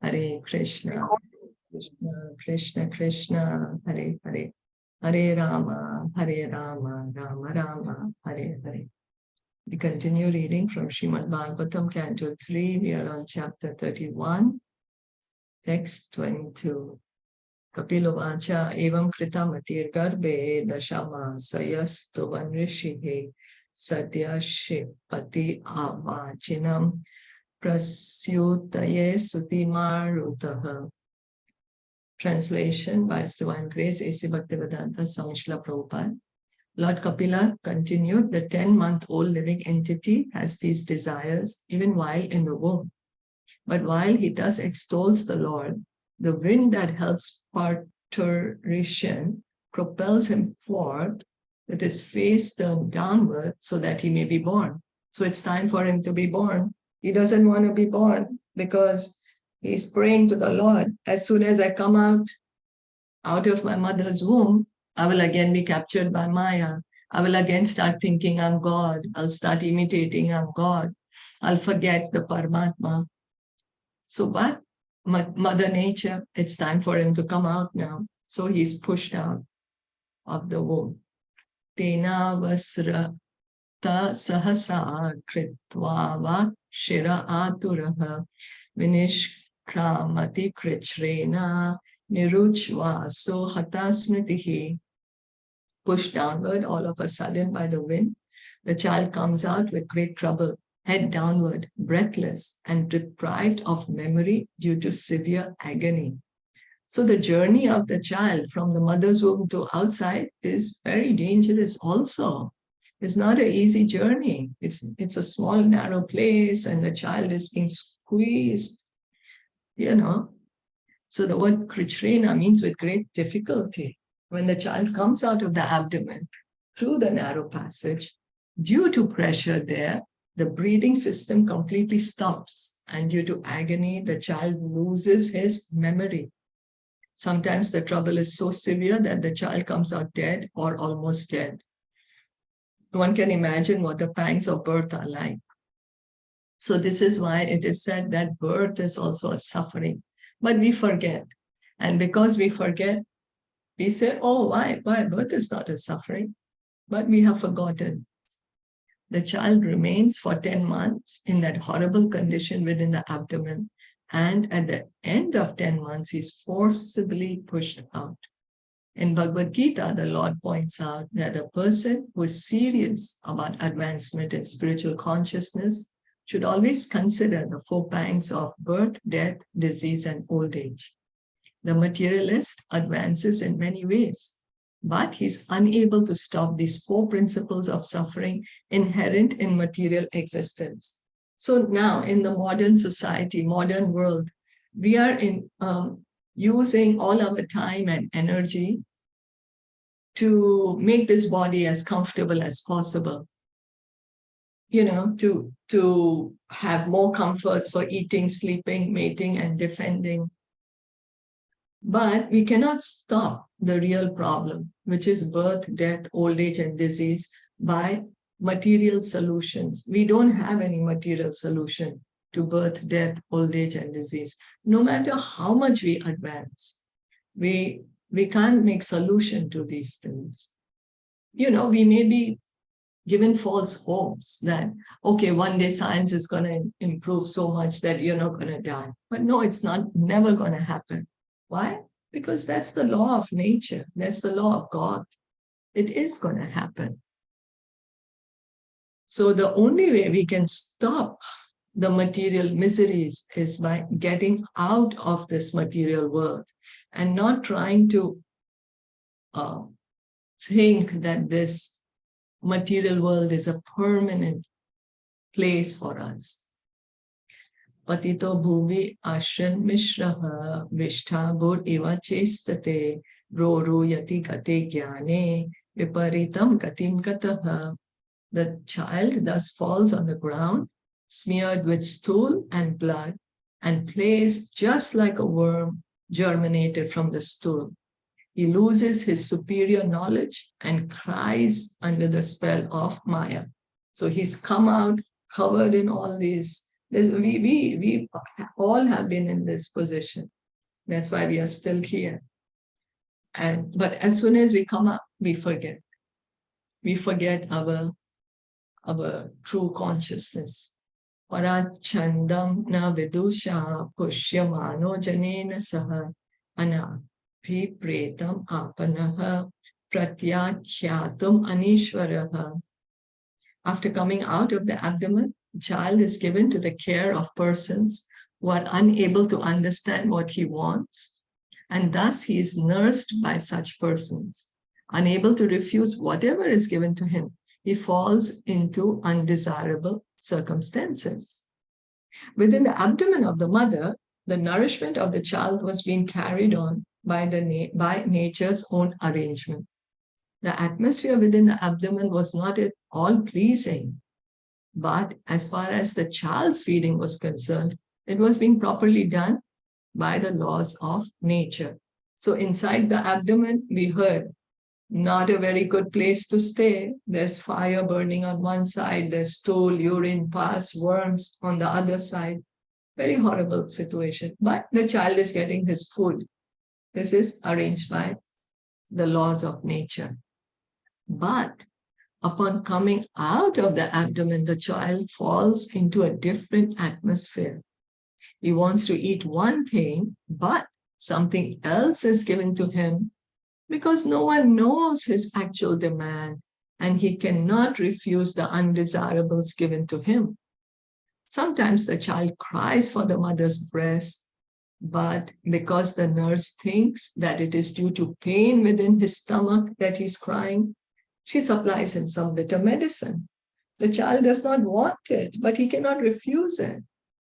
Hare Krishna, Krishna Krishna Krishna, Hare Hare, Hare Rama, Rama Rama, Hare Hare. We continue reading from Srimad Bhagavatam, Canto 3. We are on chapter 31, text 22. Kapilo Vacha evam krita matir garbe dashama sayastu vanrishihe sadya shipati avachinam prasyutaye sutimarutaha. Translation by His Divine Grace A.C. Bhaktivedanta Swami Srila Prabhupada. Lord Kapila continued, the 10-month-old living entity has these desires even while in the womb. But while he thus extols the Lord, the wind that helps parturition propels him forth with his face turned downward so that he may be born. So it's time for him to be born. He doesn't want to be born because he's praying to the Lord. As soon as I come out of my mother's womb, I will again be captured by Maya. I will again start thinking I'm God. I'll start imitating I'm God. I'll forget the Paramatma. So, but Mother Nature, it's time for him to come out now. So he's pushed out of the womb. Tena vasrata sahasa kritvava shira aturaha vinishkramati krichrena niruchvaso hatasmritihi. Pushed downward all of a sudden by the wind, the child comes out with great trouble, head downward, breathless, and deprived of memory due to severe agony. So the journey of the child from the mother's womb to outside is very dangerous also. It's not an easy journey. It's a small, narrow place, and the child is being squeezed, So the word krichrena means with great difficulty. When the child comes out of the abdomen through the narrow passage, due to pressure there, the breathing system completely stops, and due to agony, the child loses his memory. Sometimes the trouble is so severe that the child comes out dead or almost dead. One can imagine what the pangs of birth are like. So this is why it is said that birth is also a suffering. But we forget. And because we forget, we say, oh, why? Birth is not a suffering. But we have forgotten. The child remains for 10 months in that horrible condition within the abdomen. And at the end of 10 months, he's forcibly pushed out. In Bhagavad Gita, the Lord points out that a person who is serious about advancement in spiritual consciousness should always consider the 4 pangs of birth, death, disease, and old age. The materialist advances in many ways, but he's unable to stop these 4 principles of suffering inherent in material existence. So now in the modern society, modern world, we are using all our time and energy to make this body as comfortable as possible, to have more comforts for eating, sleeping, mating, and defending. But we cannot stop the real problem, which is birth, death, old age, and disease, by material solutions. We don't have any material solution to birth, death, old age, and disease. No matter how much we advance, we can't make solution to these things. We may be given false hopes that, okay, one day science is going to improve so much that you're not going to die. But no, it's never going to happen. Why? Because that's the law of nature. That's the law of God. It is going to happen. So the only way we can stop the material miseries is by getting out of this material world and not trying to think that this material world is a permanent place for us. Patito bhuvi ashan mishraha vishtha bur iva chestate roru yati gate jnane viparitam gatim gataha. The child thus falls on the ground, smeared with stool and blood, and plays just like a worm germinated from the stool. He loses his superior knowledge and cries under the spell of Maya. So he's come out covered in all these We all have been in this position. That's why we are still here. But as soon as we come up, we forget. We forget our true consciousness. Parachandam na vidusha pushyamano janena saha anabhi pretam apanaha pratyakyatum anishvaraha. After coming out of the abdomen, child is given to the care of persons who are unable to understand what he wants, and thus he is nursed by such persons. Unable to refuse whatever is given to him, he falls into undesirable circumstances. Within the abdomen of the mother, the nourishment of the child was being carried on by nature's own arrangement. The atmosphere within the abdomen was not at all pleasing, but as far as the child's feeding was concerned, it was being properly done by the laws of nature. So inside the abdomen, we heard, not a very good place to stay. There's fire burning on one side, there's stool, urine, pus, worms on the other side. Very horrible situation. But the child is getting his food. This is arranged by the laws of nature. But upon coming out of the abdomen, the child falls into a different atmosphere. He wants to eat one thing, but something else is given to him because no one knows his actual demand and he cannot refuse the undesirables given to him. Sometimes the child cries for the mother's breast, but because the nurse thinks that it is due to pain within his stomach that he's crying, she supplies him some bitter medicine. The child does not want it, but he cannot refuse it.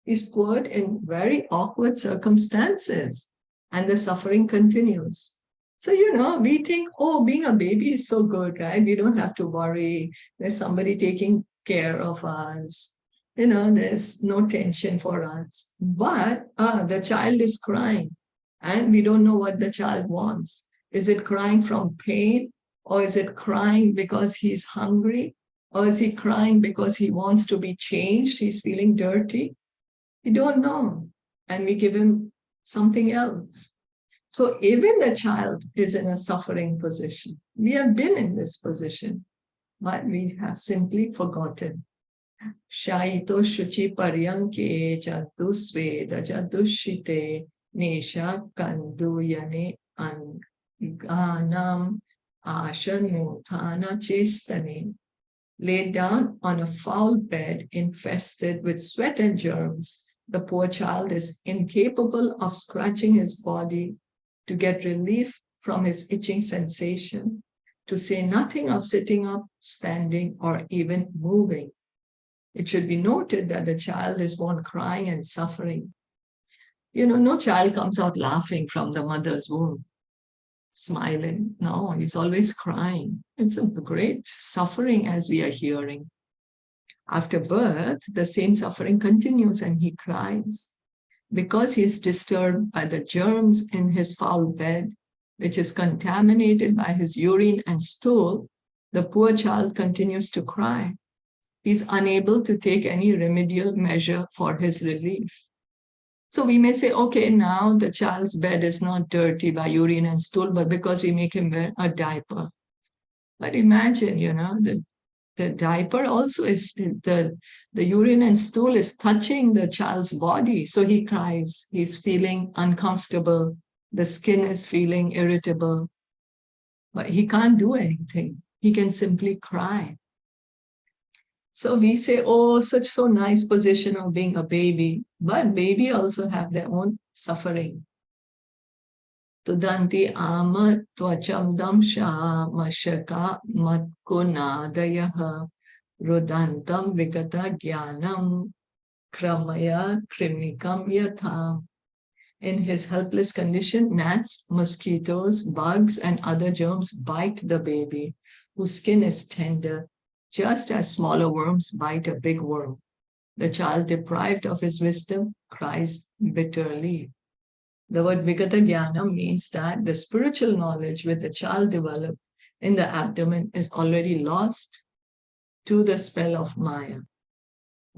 He's put in very awkward circumstances, and the suffering continues. So, we think, oh, being a baby is so good, right? We don't have to worry. There's somebody taking care of us. There's no tension for us. But the child is crying, and we don't know what the child wants. Is it crying from pain? Or is it crying because he's hungry? Or is he crying because he wants to be changed? He's feeling dirty? We don't know. And we give him something else. So even the child is in a suffering position. We have been in this position, but we have simply forgotten. Shaito shuchi paryanke jantu sveda jantushite nesha kandu yane anganam ashanuthana chestane. Laid down on a foul bed infested with sweat and germs, the poor child is incapable of scratching his body to get relief from his itching sensation, to say nothing of sitting up, standing, or even moving. It should be noted that the child is born crying and suffering. No child comes out laughing from the mother's womb, smiling. No, he's always crying. It's a great suffering, as we are hearing. After birth, the same suffering continues and he cries. Because he is disturbed by the germs in his foul bed, which is contaminated by his urine and stool, the poor child continues to cry. He's unable to take any remedial measure for his relief. So we may say, okay, now the child's bed is not dirty by urine and stool, but because we make him wear a diaper. But imagine, the diaper also is, the urine and stool is touching the child's body. So he cries, he's feeling uncomfortable, the skin is feeling irritable, but he can't do anything. He can simply cry. So we say, oh, so nice position of being a baby, but baby also have their own suffering. Tudanti ama tvacham damsha mashaka matkunadayaha rudantam vigata jnanam kramaya krimikam yatha. In his helpless condition, gnats, mosquitoes, bugs, and other germs bite the baby, whose skin is tender, just as smaller worms bite a big worm. The child, deprived of his wisdom, cries bitterly. The word Vigata Jnanam means that the spiritual knowledge which the child developed in the abdomen is already lost to the spell of Maya.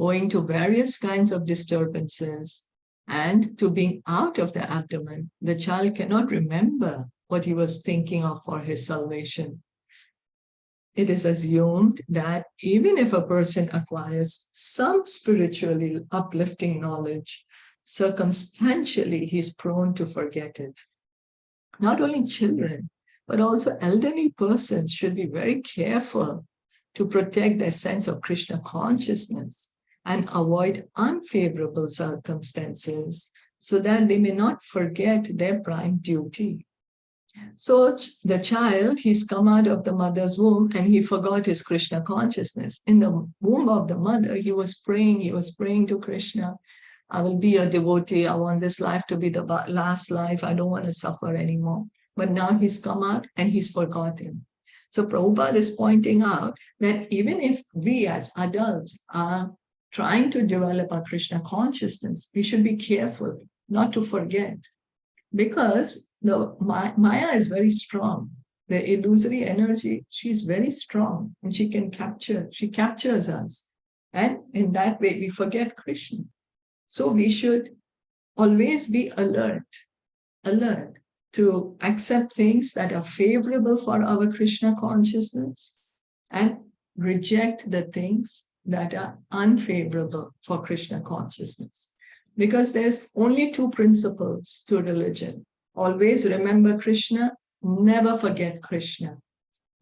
owing to various kinds of disturbances and to being out of the abdomen, the child cannot remember what he was thinking of for his salvation. It is assumed that even if a person acquires some spiritually uplifting knowledge, circumstantially he is prone to forget it. Not only children, but also elderly persons should be very careful to protect their sense of Krishna consciousness and avoid unfavorable circumstances so that they may not forget their prime duty. So the child, he's come out of the mother's womb and he forgot his Krishna consciousness. In the womb of the mother, he was praying to Krishna. I will be a devotee. I want this life to be the last life. I don't want to suffer anymore. But now he's come out and he's forgotten. So Prabhupada is pointing out that even if we as adults are trying to develop our Krishna consciousness, we should be careful not to forget. Because the Maya is very strong. The illusory energy, she's very strong and she captures us. And in that way, we forget Krishna. So we should always be alert to accept things that are favorable for our Krishna consciousness and reject the things that are unfavorable for Krishna consciousness. Because there's only two principles to religion. Always remember Krishna, never forget Krishna.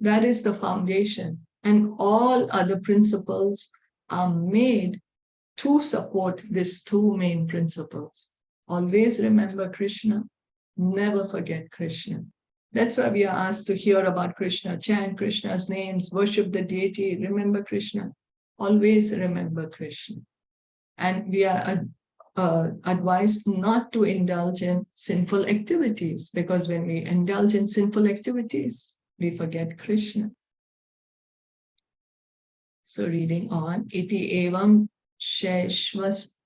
That is the foundation. And all other principles are made to support these two main principles. Always remember Krishna, never forget Krishna. That's why we are asked to hear about Krishna, chant Krishna's names, worship the deity, remember Krishna. Always remember Krishna. And we are advised not to indulge in sinful activities, because when we indulge in sinful activities, we forget Krishna. So reading on, iti evam shaishvam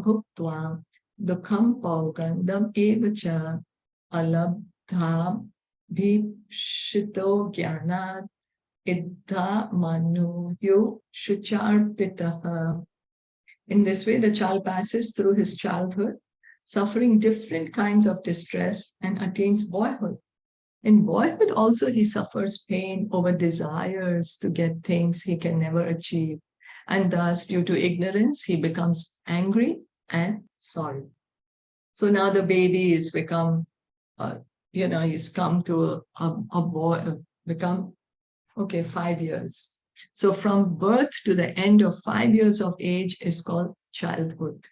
bhuktva dukham paugandam evacha alabdha bhipshito jnanat iddha manuyo shucharpitaha. In this way, the child passes through his childhood, suffering different kinds of distress and attains boyhood. In boyhood also, he suffers pain over desires to get things he can never achieve. And thus, due to ignorance, he becomes angry and sorry. So now the baby is become, he's come to a boy, become, 5 years. So from birth to the end of 5 years of age is called childhood.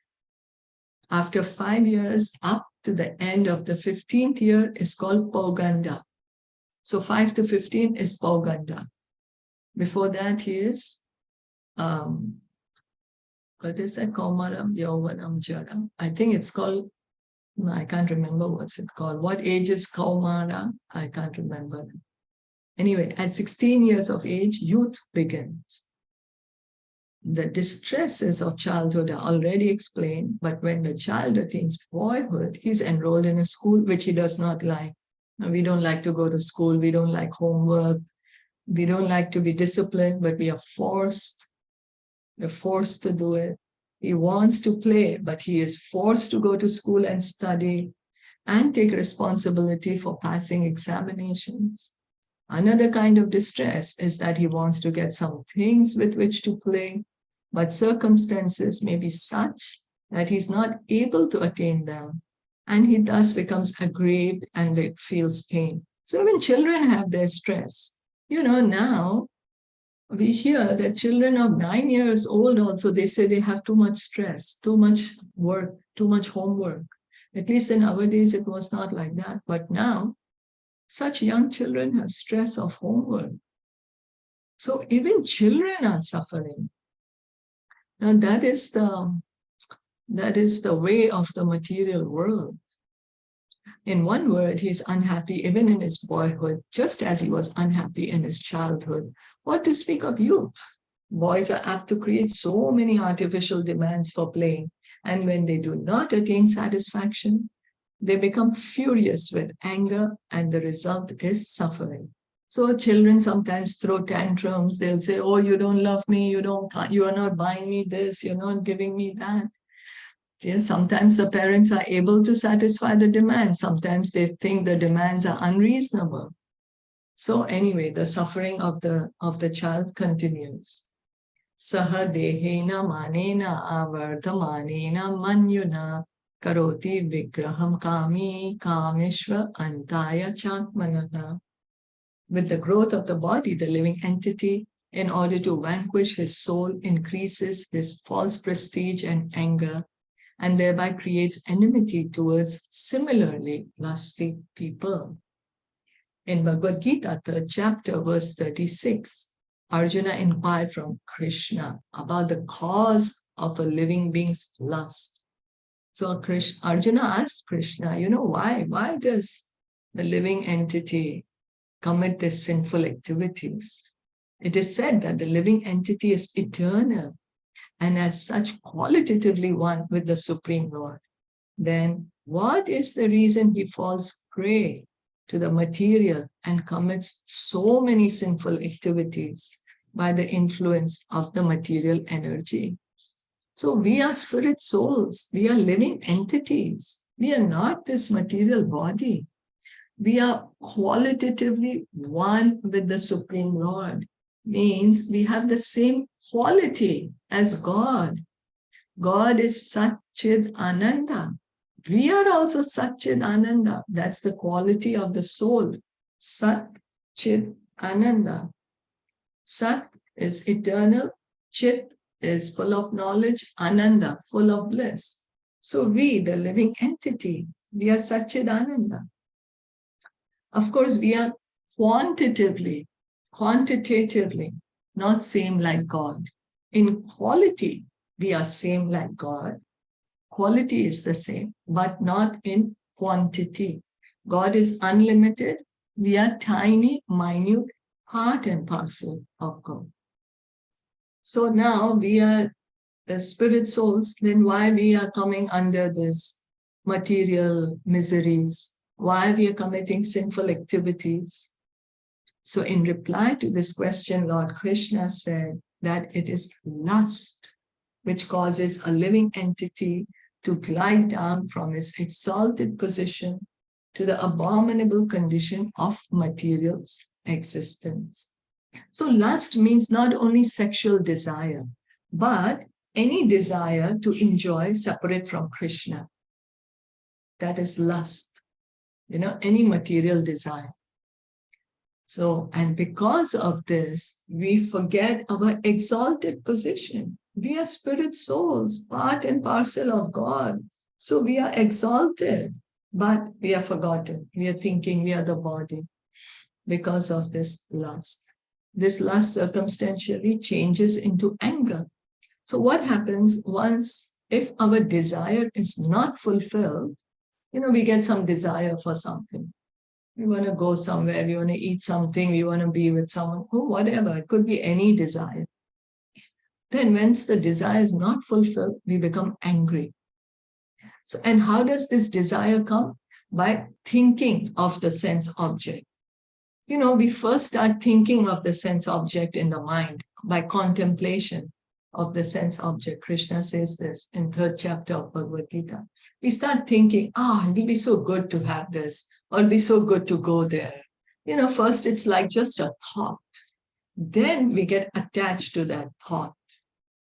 After 5 years, up to the end of the 15th year is called Pauganda. So 5 to 15 is Pauganda. Before that, he is, what is that? Kaumaram, Yauvanam, Jara. I think it's called, no, I can't remember what's it called. What age is Kaumara? I can't remember. Anyway, at 16 years of age, youth begins. The distresses of childhood are already explained, but when the child attains boyhood, he's enrolled in a school which he does not like. Now, we don't like to go to school, we don't like homework, we don't like to be disciplined, but we are forced. We're forced to do it. He wants to play, but he is forced to go to school and study and take responsibility for passing examinations. Another kind of distress is that he wants to get some things with which to play, but circumstances may be such that he's not able to attain them, and he thus becomes aggrieved and feels pain. So even children have their stress. Now we hear that children of 9 years old also, they say they have too much stress, too much work, too much homework. At least in our days, it was not like that. But now, such young children have stress of homework. So even children are suffering. And that is the way of the material world. In one word, he's unhappy even in his boyhood, just as he was unhappy in his childhood. What to speak of youth? Boys are apt to create so many artificial demands for playing. And when they do not attain satisfaction, they become furious with anger, and the result is suffering. So children sometimes throw tantrums. They'll say, oh, you don't love me, you are not buying me this, you're not giving me that. Yeah, sometimes the parents are able to satisfy the demands. Sometimes they think the demands are unreasonable. So anyway, the suffering of the child continues. Saha dehena manena avardhamanena manyuna karoti vigraham kami kameshva antaya chakmanana. With the growth of the body, the living entity, in order to vanquish his soul, increases his false prestige and anger, and thereby creates enmity towards similarly lusty people. In Bhagavad Gita, 3rd chapter, verse 36, Arjuna inquired from Krishna about the cause of a living being's lust. So Arjuna asked Krishna, why does the living entity commit these sinful activities? It is said that the living entity is eternal and as such qualitatively one with the Supreme Lord. Then what is the reason he falls prey to the material and commits so many sinful activities by the influence of the material energy? So we are spirit souls, we are living entities. We are not this material body. We are qualitatively one with the Supreme Lord. Means we have the same quality as God. God is Sat Chid Ananda. We are also Sat Chid Ananda. That's the quality of the soul. Sat Chid Ananda. Sat is eternal. Chit is full of knowledge. Ananda, full of bliss. So we, the living entity, we are Sat Chid Ananda. Of course, we are quantitatively, not same like God. In quality, we are same like God. Quality is the same, but not in quantity. God is unlimited. We are tiny, minute, part and parcel of God. So now we are the spirit souls. Then why we are coming under this material miseries? Why we are committing sinful activities? So in reply to this question, Lord Krishna said that it is lust which causes a living entity to glide down from its exalted position to the abominable condition of material existence. So lust means not only sexual desire, but any desire to enjoy separate from Krishna. That is lust. Any material desire. So, and because of this, we forget our exalted position. We are spirit souls, part and parcel of God. So we are exalted, but we are forgotten. We are thinking we are the body because of this lust. This lust circumstantially changes into anger. So what happens once, if our desire is not fulfilled, we get some desire for something. We want to go somewhere, we want to eat something, we want to be with someone, whatever. It could be any desire. Then once the desire is not fulfilled, we become angry. So, and how does this desire come? By thinking of the sense object. We first start thinking of the sense object in the mind by contemplation of the sense object. Krishna says this in 3rd chapter of Bhagavad Gita. We start thinking, it'll be so good to have this, or it'll be so good to go there. First it's like just a thought. Then we get attached to that thought.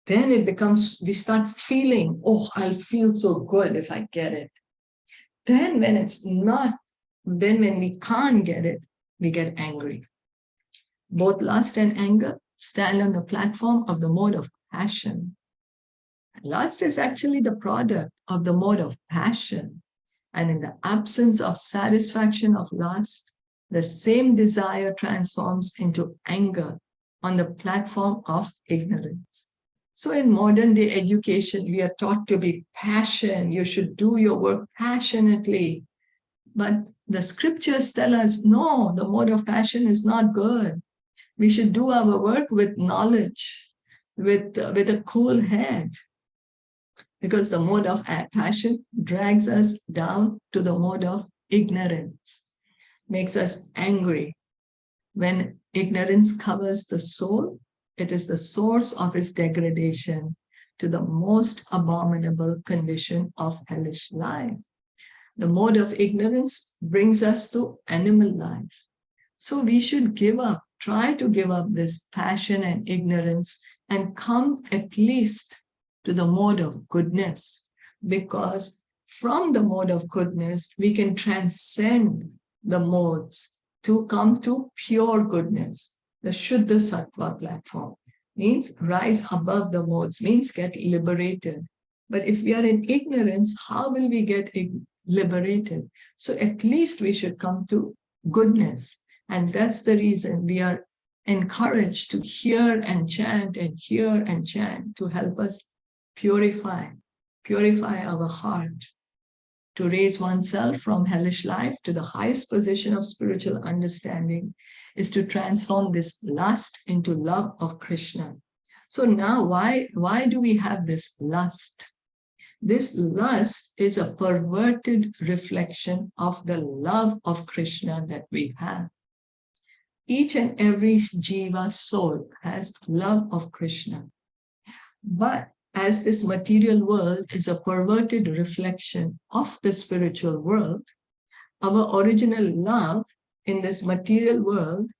Then it becomes, we start feeling, I'll feel so good if I get it. Then when it's not, then when we can't get it, we get angry. Both lust and anger stand on the platform of the mode of passion. Lust is actually the product of the mode of passion. And in the absence of satisfaction of lust, the same desire transforms into anger on the platform of ignorance. So in modern day education, we are taught to be passionate. You should do your work passionately. But the scriptures tell us, no, the mode of passion is not good. We should do our work with knowledge, with a cool head. Because the mode of passion drags us down to the mode of ignorance, makes us angry. When ignorance covers the soul, it is the source of its degradation to the most abominable condition of hellish life. The mode of ignorance brings us to animal life. So we should try to give up this passion and ignorance and come at least to the mode of goodness, because from the mode of goodness, we can transcend the modes to come to pure goodness. The Shuddha Sattva platform means rise above the modes, means get liberated. But if we are in ignorance, how will we get liberated? So at least we should come to goodness. And that's the reason we are encouraged to hear and chant and hear and chant to help us purify our heart, to raise oneself from hellish life to the highest position of spiritual understanding is to transform this lust into love of Krishna. So now why do we have this lust? This lust is a perverted reflection of the love of Krishna that we have. Each and every jiva soul has love of Krishna. But as this material world is a perverted reflection of the spiritual world, our original love in this material world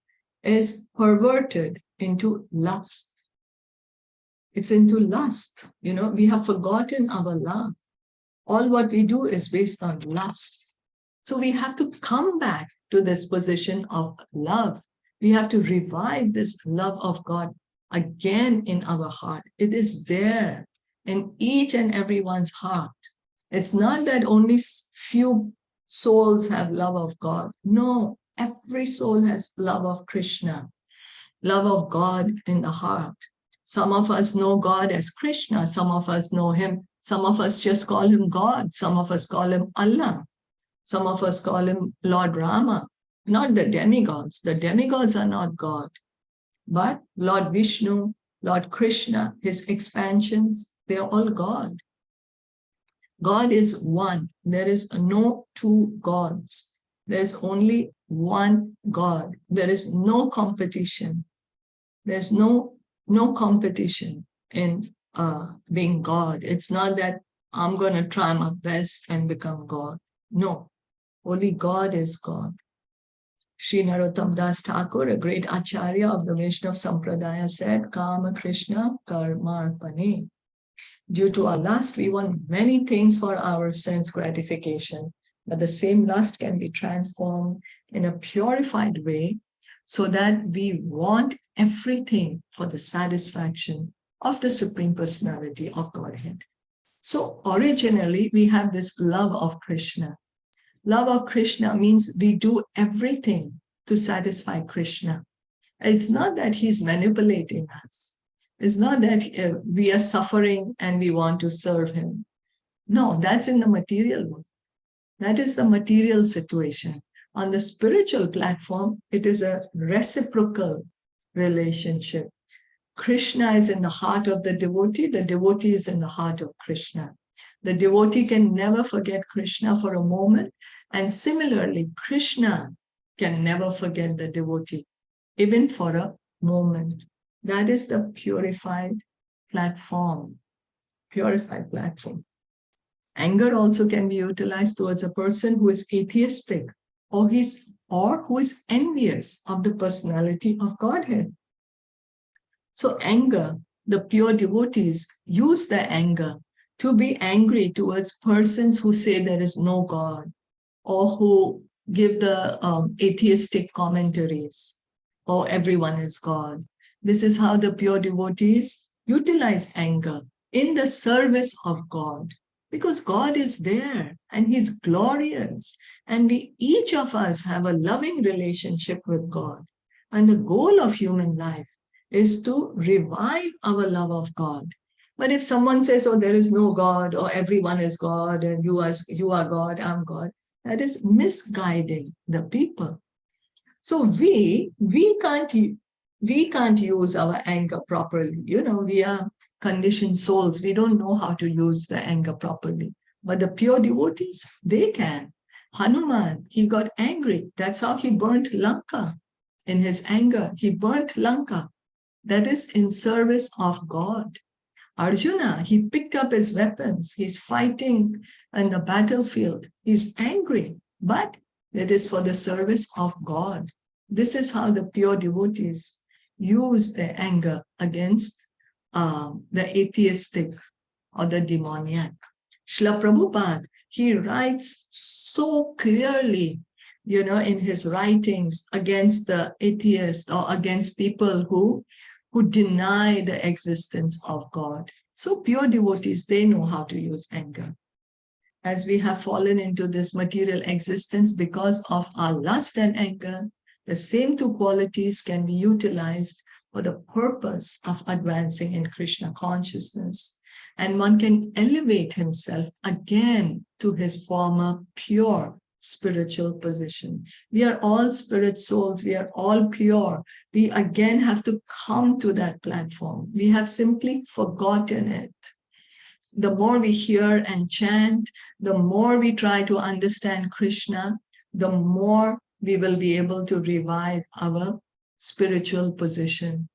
is perverted into lust. It's into lust. We have forgotten our love. All what we do is based on lust. So we have to come back to this position of love. We have to revive this love of God again in our heart. It is there in each and everyone's heart. It's not that only few souls have love of God. No, every soul has love of Krishna, love of God in the heart. Some of us know God as Krishna. Some of us know him. Some of us just call him God. Some of us call him Allah. Some of us call him Lord Rama. Not the demigods. The demigods are not God. But Lord Vishnu, Lord Krishna, his expansions, they are all God. God is one. There is no two gods. There's only one God. There is no competition. There's no competition in being God. It's not that I'm going to try my best and become God. No, only God is God. Sri Narottam Das Thakur, a great Acharya of the Vaishnava Sampradaya, said, Kama Krishna Karmarpane. Due to our lust, we want many things for our sense gratification, but the same lust can be transformed in a purified way so that we want everything for the satisfaction of the Supreme Personality of Godhead. So originally, we have this love of Krishna. Love of Krishna means we do everything to satisfy Krishna. It's not that he's manipulating us. It's not that we are suffering and we want to serve him. No, that's in the material world. That is the material situation. On the spiritual platform, it is a reciprocal relationship. Krishna is in the heart of the devotee is in the heart of Krishna. The devotee can never forget Krishna for a moment, and similarly, Krishna can never forget the devotee, even for a moment. That is the purified platform. Purified platform. Anger also can be utilized towards a person who is atheistic or who is envious of the personality of Godhead. So anger, the pure devotees use their anger to be angry towards persons who say there is no God, or who give the atheistic commentaries, or everyone is God. This is how the pure devotees utilize anger in the service of God, because God is there and he's glorious. And each of us have a loving relationship with God. And the goal of human life is to revive our love of God. But if someone says, oh, there is no God, or everyone is God, and you are God, I'm God, that is misguiding the people. So we can't use our anger properly. We are conditioned souls. We don't know how to use the anger properly. But the pure devotees, they can. Hanuman, he got angry. That's how he burnt Lanka. In his anger, he burnt Lanka. That is in service of God. Arjuna, he picked up his weapons. He's fighting in the battlefield. He's angry, but it is for the service of God. This is how the pure devotees use their anger against the atheistic or the demoniac. Srila Prabhupada, he writes so clearly, in his writings against the atheists or against people who deny the existence of God. So pure devotees, they know how to use anger. As we have fallen into this material existence because of our lust and anger, the same two qualities can be utilized for the purpose of advancing in Krishna consciousness. And one can elevate himself again to his former pure spiritual position. We are all spirit souls. We are all pure. We again have to come to that platform. We have simply forgotten it. The more we hear and chant, the more we try to understand Krishna, the more we will be able to revive our spiritual position.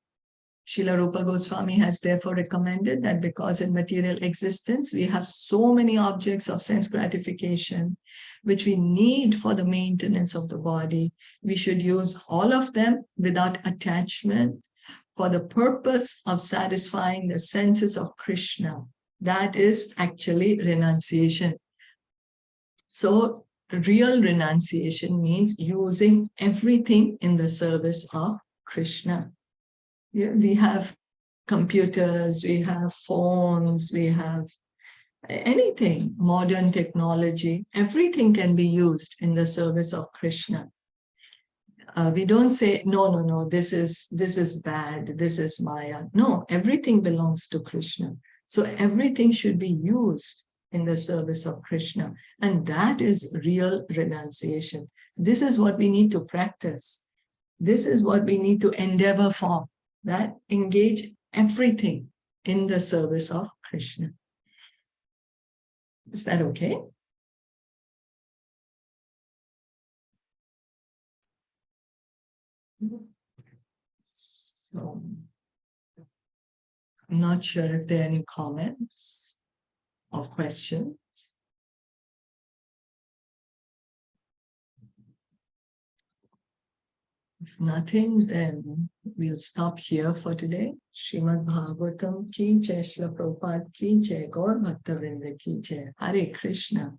Srila Rupa Goswami has therefore recommended that because in material existence, we have so many objects of sense gratification, which we need for the maintenance of the body, we should use all of them without attachment for the purpose of satisfying the senses of Krishna. That is actually renunciation. So real renunciation means using everything in the service of Krishna. We have computers, we have phones, we have anything, modern technology, everything can be used in the service of Krishna. We don't say, no, this is bad, this is Maya. No, everything belongs to Krishna. So everything should be used in the service of Krishna. And that is real renunciation. This is what we need to practice. This is what we need to endeavor for. That engage everything in the service of Krishna. Is that okay? So, I'm not sure if there are any comments or questions. If nothing, then we'll stop here for today. Srimad Bhagavatam ki jai, Srila Prabhupada ki jai, Gaur Bhakta Vrinda ki jai. Hare Krishna.